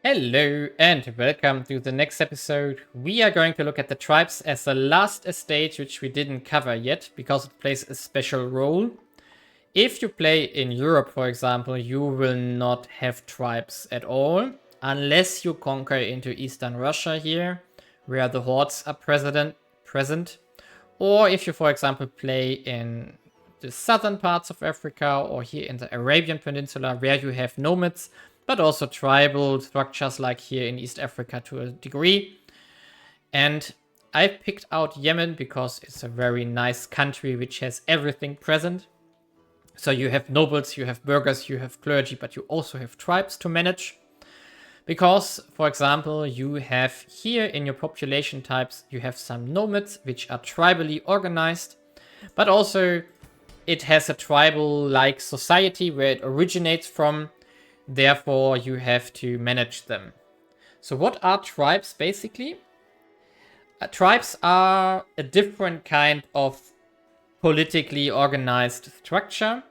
Hello and welcome to the next episode. We are going to look at the tribes as the last estate, which we didn't cover yet because it plays a special role. If you play in Europe, for example, you will not have tribes at all unless you conquer into Eastern Russia here, where the hordes are present. Or if you, for example, play in the southern parts of Africa or here in the Arabian Peninsula, where you have nomads, but also tribal structures like here in East Africa to a degree. And I picked out Yemen because it's a very nice country which has everything present. So you have nobles, you have burghers, you have clergy, but you also have tribes to manage. Because, for example, you have here in your population types, you have some nomads which are tribally organized, but also it has a tribal-like society where it originates from. Therefore, you have to manage them. So what are tribes, basically? Tribes are a different kind of politically organized structure.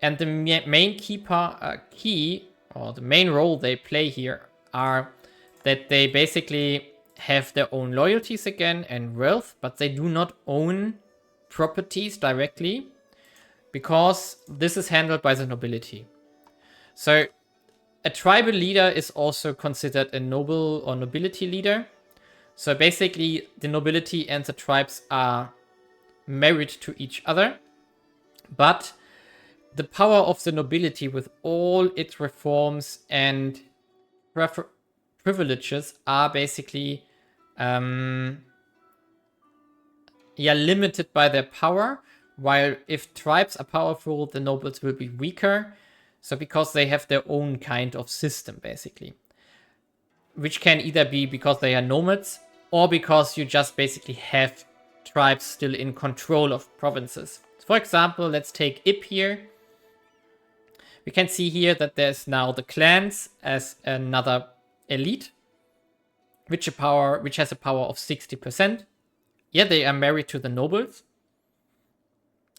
And the main the main role they play here are that they basically have their own loyalties again and wealth, but they do not own properties directly because this is handled by the nobility. So a tribal leader is also considered a noble or nobility leader. So basically the nobility and the tribes are married to each other, but the power of the nobility with all its reforms and privileges are basically limited by their power, while if tribes are powerful, the nobles will be weaker. So because they have their own kind of system, basically. Which can either be because they are nomads, or because you just basically have tribes still in control of provinces. For example, let's take Ib here. We can see here that there's now the clans as another elite, which has a power of 60%. Yeah, they are married to the nobles,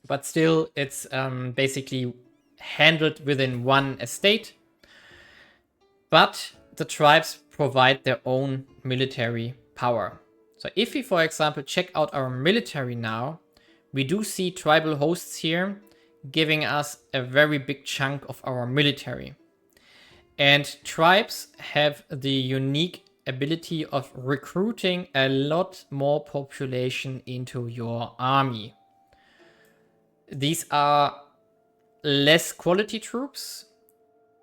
but still it's basically handled within one estate. But the tribes provide their own military power. So if we, for example, check out our military now, we do see tribal hosts here giving us a very big chunk of our military. And tribes have the unique ability of recruiting a lot more population into your army. These are less quality troops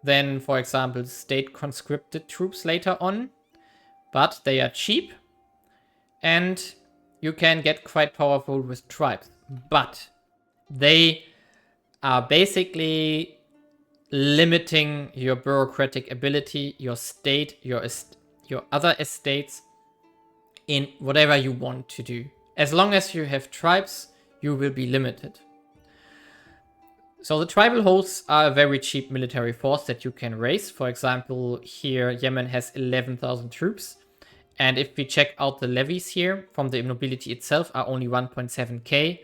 than, for example, state conscripted troops later on, but they are cheap and you can get quite powerful with tribes. But they are basically limiting your bureaucratic ability, your state, your other estates in whatever you want to do. As long as you have tribes, you will be limited. So the tribal hosts are a very cheap military force that you can raise. For example, here Yemen has 11,000 troops. And if we check out the levies here from the nobility itself are only 1.7k.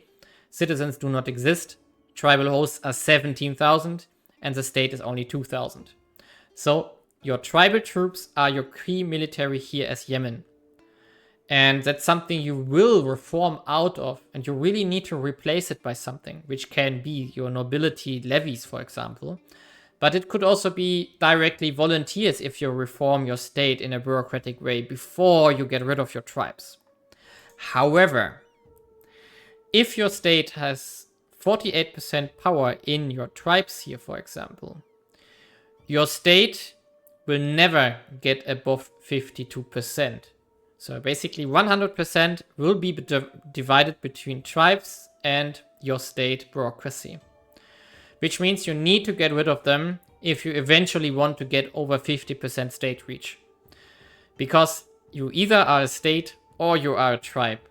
Citizens do not exist. Tribal hosts are 17,000 and the state is only 2,000. So your tribal troops are your key military here as Yemen. And that's something you will reform out of, and you really need to replace it by something, which can be your nobility levies, for example. But it could also be directly volunteers if you reform your state in a bureaucratic way before you get rid of your tribes. However, if your state has 48% power in your tribes here, for example, your state will never get above 52%. So basically 100% will be divided between tribes and your state bureaucracy. Which means you need to get rid of them if you eventually want to get over 50% state reach. Because you either are a state or you are a tribe.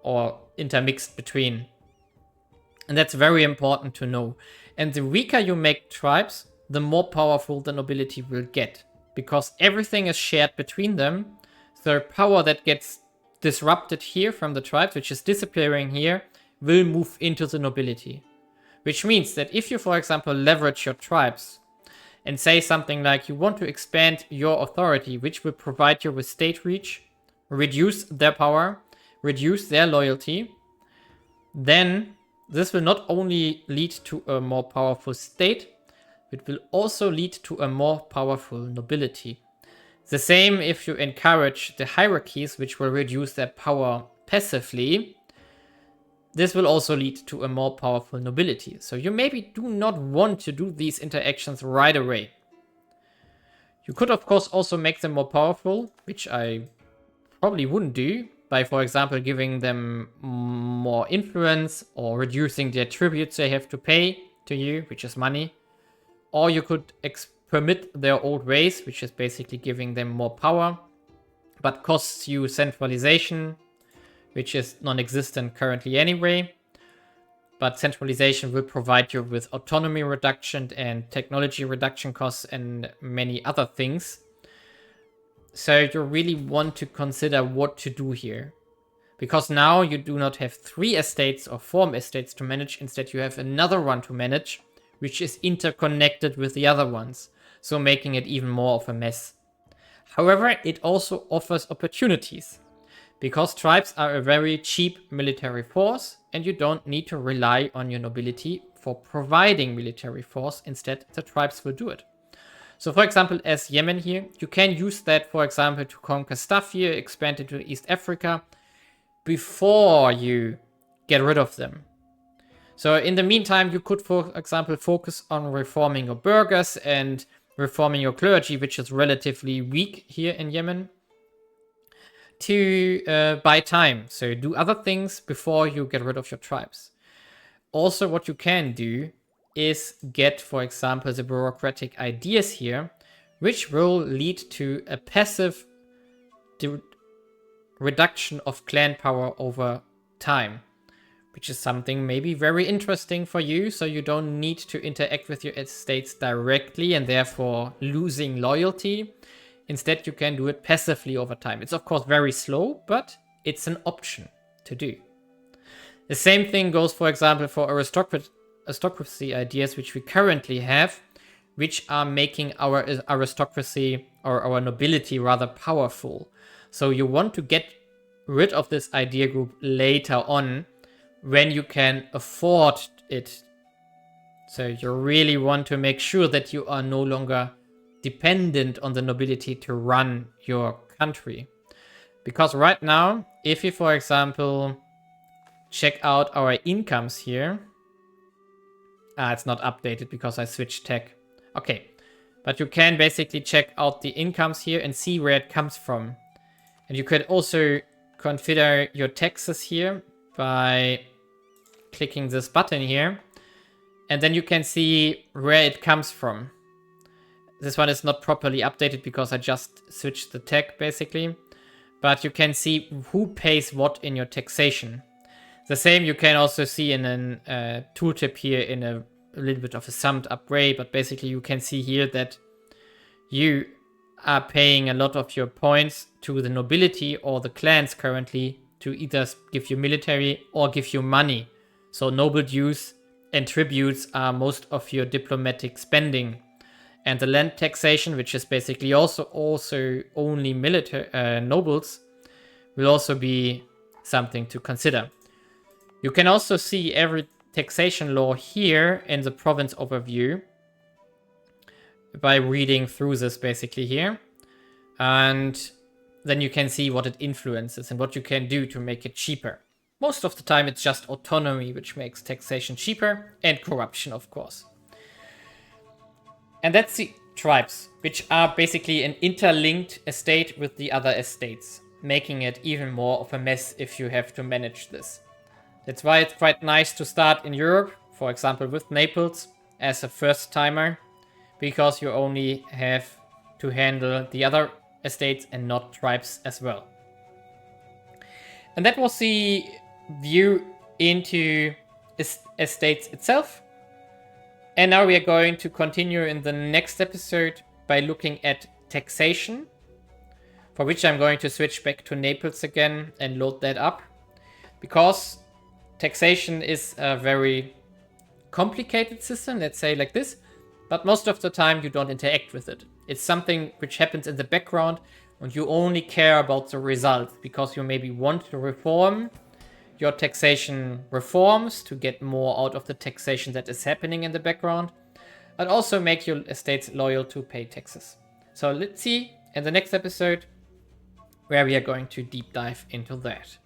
Or intermixed between. And that's very important to know. And the weaker you make tribes, the more powerful the nobility will get. Because everything is shared between them. The power that gets disrupted here from the tribes, which is disappearing here, will move into the nobility. Which means that if you, for example, leverage your tribes and say something like you want to expand your authority, which will provide you with state reach, reduce their power, reduce their loyalty, then this will not only lead to a more powerful state, it will also lead to a more powerful nobility. The same if you encourage the hierarchies, which will reduce their power passively. This will also lead to a more powerful nobility. So you maybe do not want to do these interactions right away. You could, of course, also make them more powerful, which I probably wouldn't do, by, for example, giving them more influence or reducing their tributes they have to pay to you, which is money. Or you could permit their old ways, which is basically giving them more power, but costs you centralization, which is non-existent currently anyway. But centralization will provide you with autonomy reduction and technology reduction costs and many other things. So you really want to consider what to do here. Because now you do not have 3 estates or 4 estates to manage, instead you have another one to manage, which is interconnected with the other ones, so making it even more of a mess. However, it also offers opportunities, because tribes are a very cheap military force, and you don't need to rely on your nobility for providing military force. Instead, the tribes will do it. So for example, as Yemen here, you can use that, for example, to conquer stuff here, expand into East Africa, before you get rid of them. So in the meantime, you could, for example, focus on reforming your burghers and reforming your clergy, which is relatively weak here in Yemen, to buy time. So do other things before you get rid of your tribes. Also, what you can do is get, for example, the bureaucratic ideas here, which will lead to a passive reduction of clan power over time, which is something maybe very interesting for you, so you don't need to interact with your estates directly and therefore losing loyalty. Instead, you can do it passively over time. It's of course very slow, but it's an option to do. The same thing goes, for example, for aristocracy ideas, which we currently have, which are making our aristocracy, or our nobility, rather powerful. So you want to get rid of this idea group later on, when you can afford it. So you really want to make sure that you are no longer dependent on the nobility to run your country. Because right now, if you, for example, check out our incomes here, it's not updated because I switched tech. Okay, but you can basically check out the incomes here and see where it comes from. And you could also configure your taxes here by clicking this button here, and then you can see where it comes from. This one is not properly updated because I just switched the tech basically, but you can see who pays what in your taxation. The same you can also see in a tooltip here in a little bit of a summed up way, but basically you can see here that you are paying a lot of your points to the nobility or the clans currently to either give you military or give you money. So noble dues and tributes are most of your diplomatic spending. And the land taxation, which is basically also only military nobles, will also be something to consider. You can also see every taxation law here in the province overview by reading through this basically here. And then you can see what it influences and what you can do to make it cheaper. Most of the time it's just autonomy which makes taxation cheaper, and corruption of course. And that's the tribes, which are basically an interlinked estate with the other estates, making it even more of a mess if you have to manage this. That's why it's quite nice to start in Europe, for example with Naples, as a first timer, because you only have to handle the other estates and not tribes as well. And that was the view into estates itself. And now we are going to continue in the next episode by looking at taxation, for which I'm going to switch back to Naples again and load that up, because taxation is a very complicated system, let's say like this, But most of the time you don't interact with it. It's something which happens in the background and you only care about the results because you maybe want to reform your taxation reforms to get more out of the taxation that is happening in the background, but also make your estates loyal to pay taxes. So let's see in the next episode where we are going to deep dive into that.